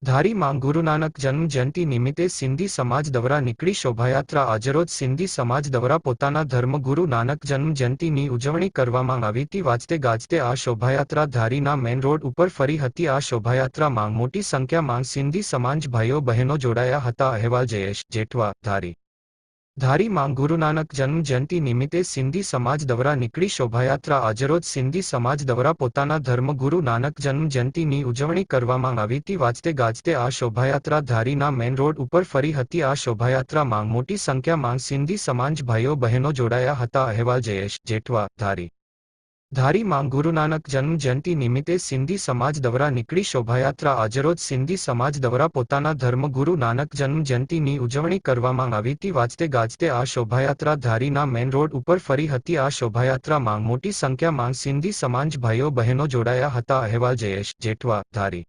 ધારી માં ગુરુ નાનક જન્મ જયંતિ નિમિત્તે સિંધી સમાજ દ્વારા નીકળી શોભાયાત્રા આજરોજ સિંધી સમાજ દ્વારા પોતાના ધર્મગુરુ નાનક જન્મ જયંતિની ઉજવણી કરવામાં આવી હતી વાજતે ગાજતે આ શોભાયાત્રા ધારીના મેઇન રોડ ઉપર ફરી હતી આ શોભાયાત્રામાં મોટી સંખ્યામાં સિંધી સમાજ ભાઈઓ બહેનો જોડાયા હતા અહેવાલ જયેશ જેઠવા ધારી ધારી માં ગુરુ નાનક જન્મ જયંતિ નિમિત્તે સિંધી સમાજ દ્વારા નીકળી શોભાયાત્રા આજરોજ સિંધી સમાજ દ્વારા પોતાના ધર્મગુરુ નાનક જન્મ જયંતિની ઉજવણી કરવામાં આવી હતી વાજતે ગાજતે આ શોભાયાત્રા ધારીના મેઇન રોડ ઉપર ફરી હતી આ શોભાયાત્રામાં મોટી સંખ્યામાં સિંધી સમાજ ભાઈઓ બહેનો જોડાયા હતા અહેવાલ જયેશ જેઠવા ધારી ધારી માં ગુરુ નાનક જન્મ જયંતિ નિમિત્તે સિંધી સમાજ દ્વારા નીકળી શોભાયાત્રા આજરોજ સિંધી સમાજ દ્વારા પોતાના ધર્મગુરુ નાનક જન્મ જયંતિની ઉજવણી કરવામાં આવી હતી વાજતે ગાજતે આ શોભાયાત્રા ધારીના મેઇન રોડ ઉપર ફરી હતી આ શોભાયાત્રામાં મોટી સંખ્યામાં સિંધી સમાજ ભાઈઓ બહેનો જોડાયા હતા અહેવાલ જયેશ જેઠવા ધારી